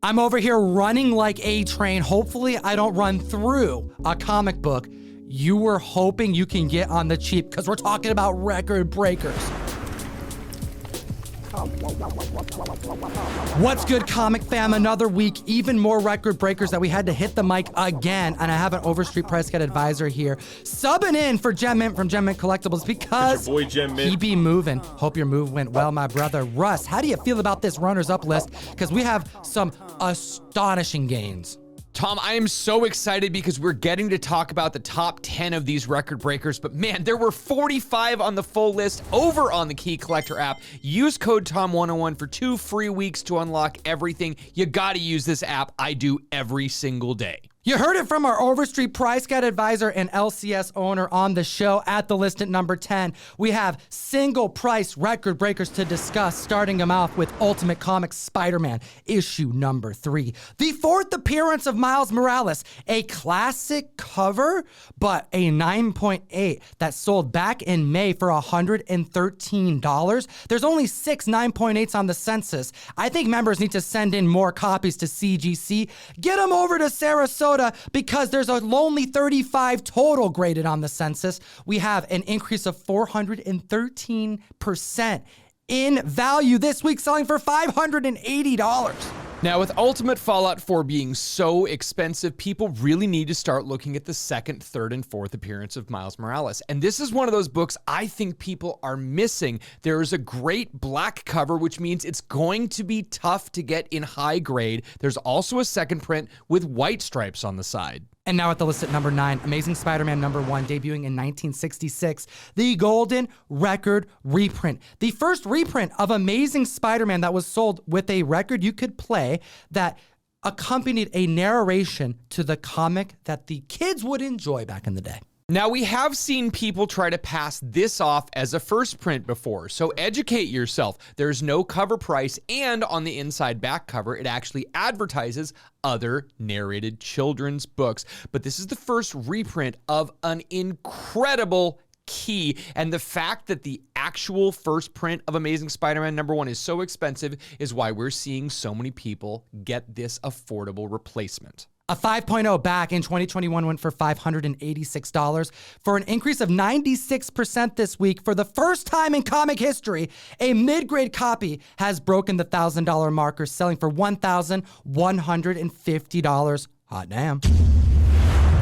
I'm over here running like a train. Hopefully I don't run through a comic book you were hoping you can get on the cheap, because we're talking about record breakers. What's good, comic fam? Another week, even more record breakers that we had to hit the mic again. And I have an Overstreet Price Guide advisor here subbing in for Gem Mint from Gem Mint Collectibles because your boy Gem Mint. he be moving. Hope your move went well, my brother. Russ, how do you feel about this runners up list? Because we have some astonishing gains. Tom, I am so excited because we're getting to talk about the top 10 of these record breakers, but man, there were 45 on the full list over on the Key Collector app. Use code TOM101 for 2 free weeks to unlock everything. You gotta use this app. I do every single day. You heard it from our Overstreet Price Guide advisor and LCS owner on the show. At the list at number 10, we have single price record breakers to discuss, starting them off with Ultimate Comics Spider-Man, issue number 3. The 4th appearance of Miles Morales, a classic cover, but a 9.8 that sold back in May for $113. There's only 6 9.8s on the census. I think members need to send in more copies to CGC. Get them over to Sarasota, because there's a lonely 35 total graded on the census. We have an increase of 413% in value this week, selling for $580. Now, with Ultimate Fallout 4 being so expensive, people really need to start looking at the 2nd, 3rd, and 4th appearance of Miles Morales. And this is one of those books I think people are missing. There is a great black cover, which means it's going to be tough to get in high grade. There's also a second print with white stripes on the side. And now at the list at number 9, Amazing Spider-Man number 1, debuting in 1966, the Golden Record reprint. The first reprint of Amazing Spider-Man that was sold with a record you could play that accompanied a narration to the comic that the kids would enjoy back in the day. Now, we have seen people try to pass this off as a first print before, so educate yourself. There's no cover price, and on the inside back cover, it actually advertises other narrated children's books. But this is the first reprint of an incredible key, and the fact that the actual first print of Amazing Spider-Man number 1 is so expensive is why we're seeing so many people get this affordable replacement. A 5.0 back in 2021 went for $586 for an increase of 96% this week. For the first time in comic history, a mid-grade copy has broken the $1,000 marker, selling for $1,150. Hot damn.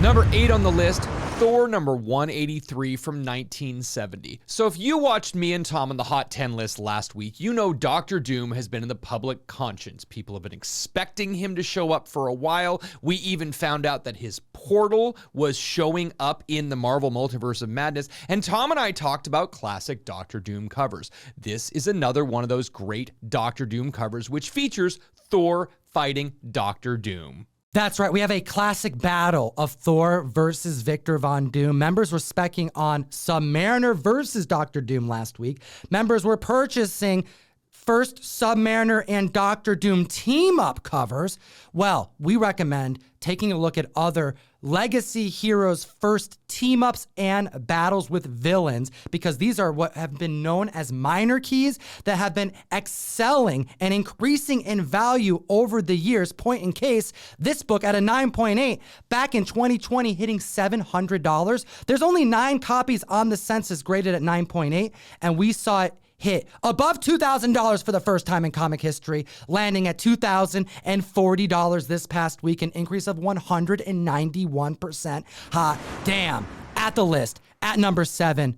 Number 8 on the list, Thor number 183 from 1970. So if you watched me and Tom on the Hot 10 list last week, you know Dr. Doom has been in the public conscience. People have been expecting him to show up for a while. We even found out that his portal was showing up in the Marvel Multiverse of Madness. And Tom and I talked about classic Dr. Doom covers. This is another one of those great Dr. Doom covers, which features Thor fighting Dr. Doom. That's right. We have a classic battle of Thor versus Victor Von Doom. Members were speccing on Submariner versus Dr. Doom last week. Members were purchasing first Submariner and Dr. Doom team-up covers. Well, we recommend taking a look at other Legacy Heroes' first team-ups and battles with villains, because these are what have been known as minor keys that have been excelling and increasing in value over the years. Point in case, this book at a 9.8 back in 2020 hitting $700. There's only 9 copies on the census graded at 9.8, and we saw it hit above $2,000 for the first time in comic history, landing at $2,040 this past week, an increase of 191%. Hot damn. At the list, at number 7,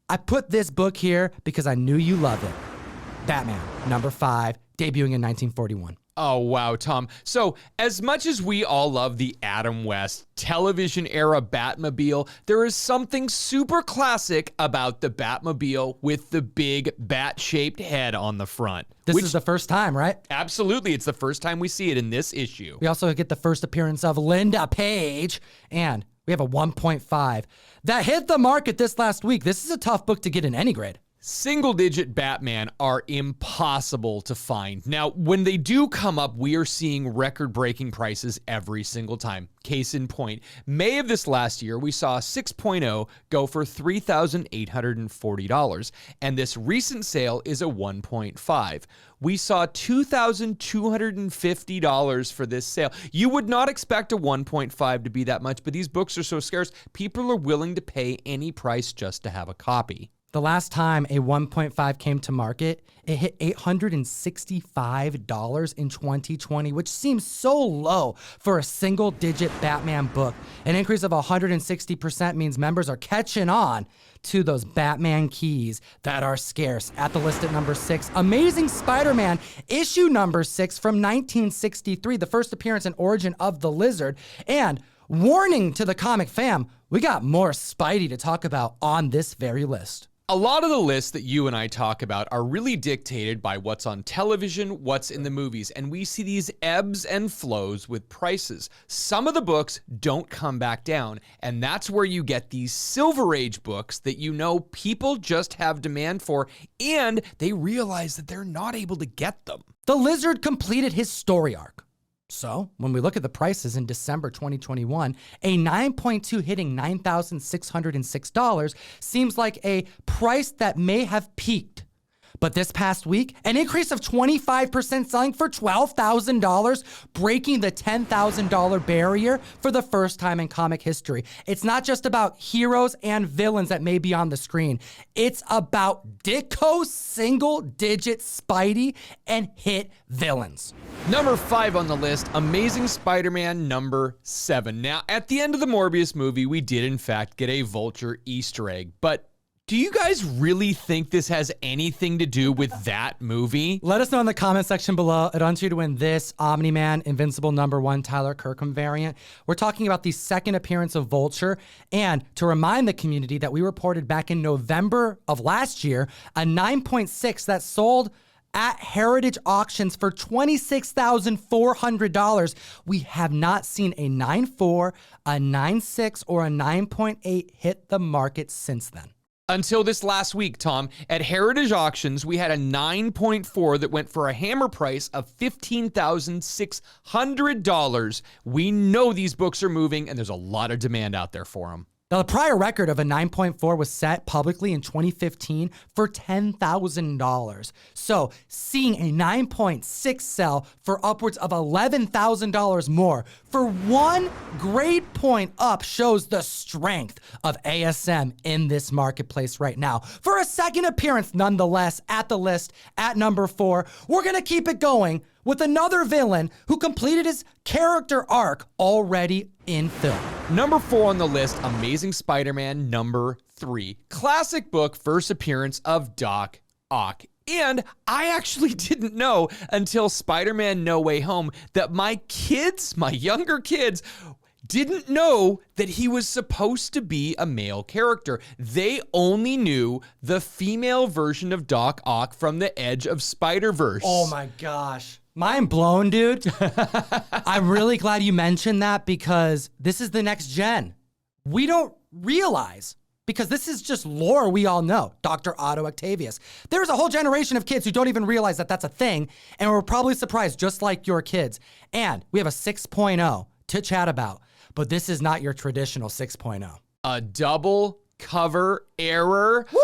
I put this book here because I knew you love it. Batman, number 5, debuting in 1941. Oh, wow, Tom. So, as much as we all love the Adam West television era Batmobile, there is something super classic about the Batmobile with the big bat-shaped head on the front. This is the first time, right? Absolutely. It's the first time we see it in this issue. We also get the first appearance of Linda Page, and we have a 1.5 that hit the market this last week. This is a tough book to get in any grade. Single-digit Batman are impossible to find. Now, when they do come up, we are seeing record-breaking prices every single time. Case in point, May of this last year, we saw a 6.0 go for $3,840, and this recent sale is a 1.5. We saw $2,250 for this sale. You would not expect a 1.5 to be that much, but these books are so scarce, people are willing to pay any price just to have a copy. The last time a 1.5 came to market, it hit $865 in 2020, which seems so low for a single-digit Batman book. An increase of 160% means members are catching on to those Batman keys that are scarce. At the list at number 6, Amazing Spider-Man, issue number 6 from 1963, the first appearance and origin of the Lizard. And warning to the comic fam, we got more Spidey to talk about on this very list. A lot of the lists that you and I talk about are really dictated by what's on television, what's in the movies, and we see these ebbs and flows with prices. Some of the books don't come back down, and that's where you get these Silver Age books that you know people just have demand for, and they realize that they're not able to get them. The Lizard completed his story arc. So, when we look at the prices in December 2021, a 9.2 hitting $9,606 seems like a price that may have peaked. But this past week, an increase of 25% selling for $12,000, breaking the $10,000 barrier for the first time in comic history. It's not just about heroes and villains that may be on the screen. It's about Ditko single-digit Spidey and hit villains. Number 5 on the list, Amazing Spider-Man number 7. Now, at the end of the Morbius movie, we did in fact get a Vulture Easter egg, but do you guys really think this has anything to do with that movie? Let us know in the comment section below. I'd want you to win this Omni-Man Invincible number 1 Tyler Kirkham variant. We're talking about the second appearance of Vulture, and to remind the community that we reported back in November of last year, a 9.6 that sold at Heritage Auctions for $26,400. We have not seen a 9.4, a 9.6, or a 9.8 hit the market since then. Until this last week, Tom, at Heritage Auctions, we had a 9.4 that went for a hammer price of $15,600. We know these books are moving, and there's a lot of demand out there for them. Now, the prior record of a 9.4 was set publicly in 2015 for $10,000. So, seeing a 9.6 sell for upwards of $11,000 more for one grade point up shows the strength of ASM in this marketplace right now. For a second appearance, nonetheless, at the list at number 4, we're going to keep it going with another villain who completed his character arc already in film. Number 4 on the list, Amazing Spider-Man number 3. Classic book, first appearance of Doc Ock. And I actually didn't know until Spider-Man No Way Home that my younger kids, didn't know that he was supposed to be a male character. They only knew the female version of Doc Ock from the Edge of Spider-Verse. Oh my gosh. Mind blown, dude. I'm really glad you mentioned that because this is the next gen. We don't realize, because this is just lore we all know, Dr. Otto Octavius. There's a whole generation of kids who don't even realize that that's a thing, and we're probably surprised just like your kids. And we have a 6.0 to chat about, but this is not your traditional 6.0. A double cover error. Woo!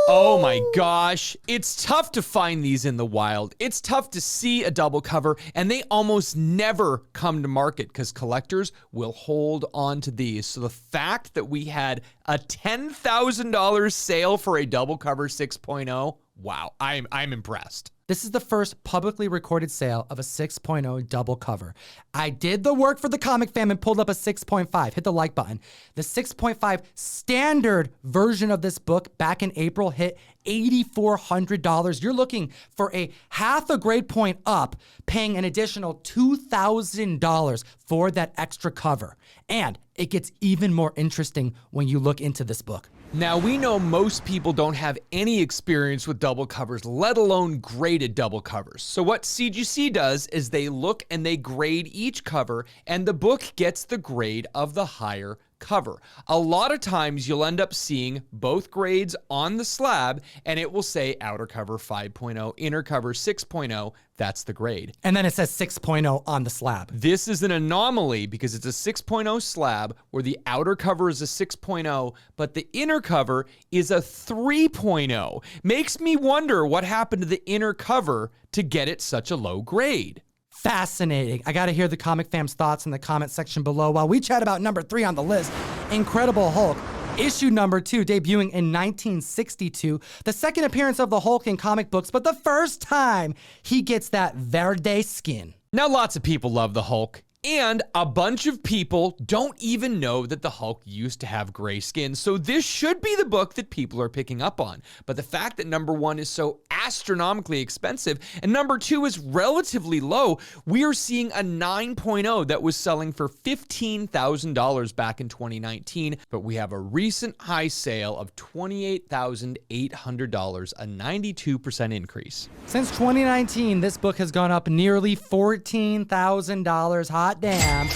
Oh my gosh. It's tough to find these in the wild. It's tough to see a double cover, and they almost never come to market because collectors will hold on to these. So the fact that we had a $10,000 sale for a double cover 6.0, wow, I'm impressed. This is the first publicly recorded sale of a 6.0 double cover. I did the work for the comic fam and pulled up a 6.5. Hit the like button. The 6.5 standard version of this book back in April hit $8,400. You're looking for a half a grade point up, paying an additional $2,000 for that extra cover. And it gets even more interesting when you look into this book. Now, we know most people don't have any experience with double covers, let alone graded double covers. So what CGC does is they look and they grade each cover, and the book gets the grade of the higher cover. A lot of times you'll end up seeing both grades on the slab, and it will say outer cover 5.0, inner cover 6.0. That's the grade. And then it says 6.0 on the slab. This is an anomaly because it's a 6.0 slab where the outer cover is a 6.0, but the inner cover is a 3.0. Makes me wonder what happened to the inner cover to get it such a low grade. Fascinating. I got to hear the Comic Fam's thoughts in the comment section below while we chat about number 3 on the list, Incredible Hulk. Issue number 2, debuting in 1962, the second appearance of the Hulk in comic books, but the first time he gets that verde skin. Now, lots of people love the Hulk, and a bunch of people don't even know that the Hulk used to have gray skin, so this should be the book that people are picking up on. But the fact that number 1 is so astronomically expensive and number 2 is relatively low, we are seeing a 9.0 that was selling for $15,000 back in 2019, but we have a recent high sale of $28,800, a 92% increase. Since 2019, this book has gone up nearly $14,000. Hot damn.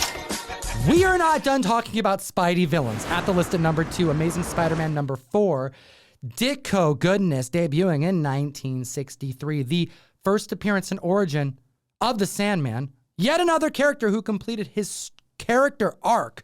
We are not done talking about Spidey villains. At the list at number 2, Amazing Spider-Man number 4, Ditko Goodness, debuting in 1963. The first appearance and origin of the Sandman, yet another character who completed his character arc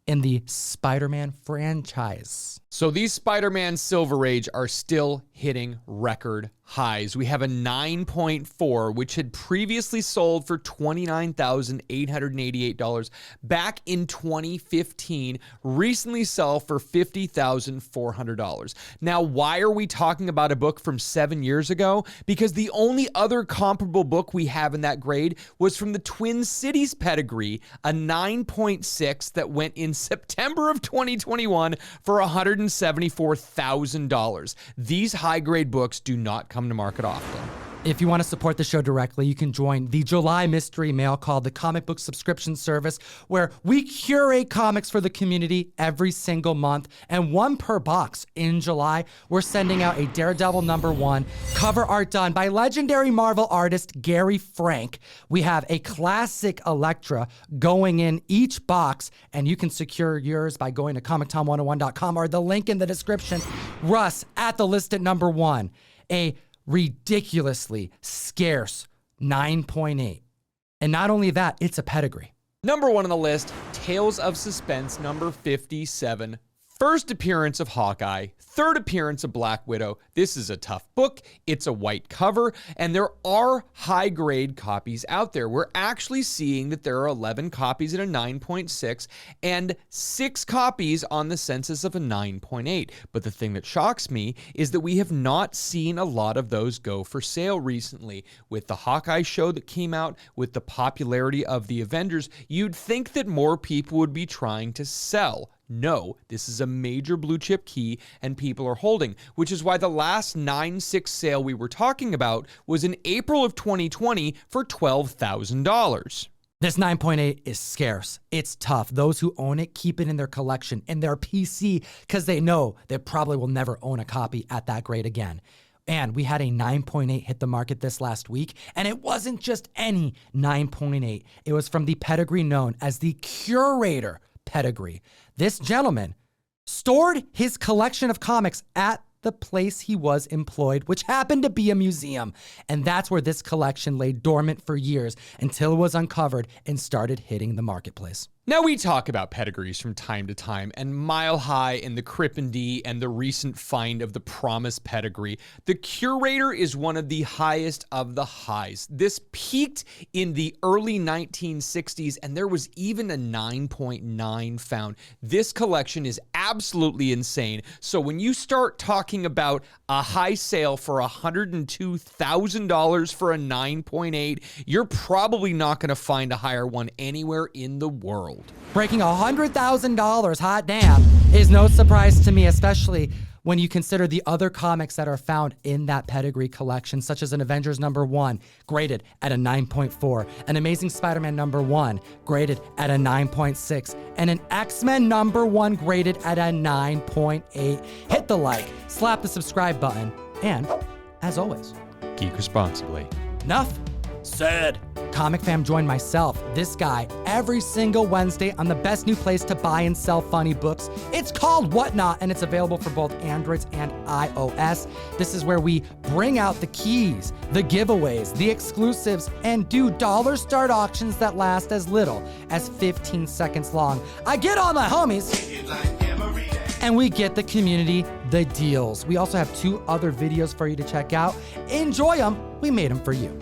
in the Spider-Man franchise. So these Spider-Man Silver Age are still hitting record highs. We have a 9.4, which had previously sold for $29,888 back in 2015, recently sell for $50,400. Now, why are we talking about a book from 7 years ago? Because the only other comparable book we have in that grade was from the Twin Cities Pedigree, a 9.6 that went in September of 2021 for $174,000. These high-grade books do not come to market often. If you want to support the show directly, you can join the July mystery mail called the Comic Book Subscription Service, where we curate comics for the community every single month, and one per box. In July, we're sending out a Daredevil number 1, cover art done by legendary Marvel artist Gary Frank. We have a classic Elektra going in each box, and you can secure yours by going to comictom101.com or the link in the description. Russ, at the list at number 1, a ridiculously scarce 9.8. And not only that, it's a pedigree. Number 1 on the list, Tales of Suspense number 57. First appearance of Hawkeye, third appearance of Black Widow. This is a tough book. It's a white cover, and there are high-grade copies out there. We're actually seeing that there are 11 copies at a 9.6 and 6 copies on the census of a 9.8. But the thing that shocks me is that we have not seen a lot of those go for sale recently. With the Hawkeye show that came out, with the popularity of the Avengers, you'd think that more people would be trying to sell. No, this is a major blue chip key and people are holding, which is why the last 9.6 sale we were talking about was in April of 2020 for $12,000. This 9.8 is scarce. It's tough. Those who own it keep it in their collection, in their PC, because they know they probably will never own a copy at that grade again. And we had a 9.8 hit the market this last week, and it wasn't just any 9.8. It was from the pedigree known as the Curator Pedigree. This gentleman stored his collection of comics at the place he was employed, which happened to be a museum. And that's where this collection lay dormant for years until it was uncovered and started hitting the marketplace. Now, we talk about pedigrees from time to time, and Mile High and the Crippen D and the recent find of the Promise pedigree. The Curator is one of the highest of the highs. This peaked in the early 1960s, and there was even a 9.9 found. This collection is absolutely insane. So when you start talking about a high sale for $102,000 for a 9.8, you're probably not going to find a higher one anywhere in the world. Breaking $100,000, hot damn, is no surprise to me, especially when you consider the other comics that are found in that pedigree collection, such as an Avengers number 1, graded at a 9.4, an Amazing Spider-Man number 1, graded at a 9.6, and an X-Men number 1, graded at a 9.8. Hit the like, slap the subscribe button, and, as always, geek responsibly. Enough Sad. Comic Fam joined myself, this guy, every single Wednesday on the best new place to buy and sell funny books. It's called Whatnot, and it's available for both Androids and iOS. This is where we bring out the keys, the giveaways, the exclusives, and do dollar start auctions that last as little as 15 seconds long. I get all my homies, and we get the community the deals. We also have 2 other videos for you to check out. Enjoy them. We made them for you.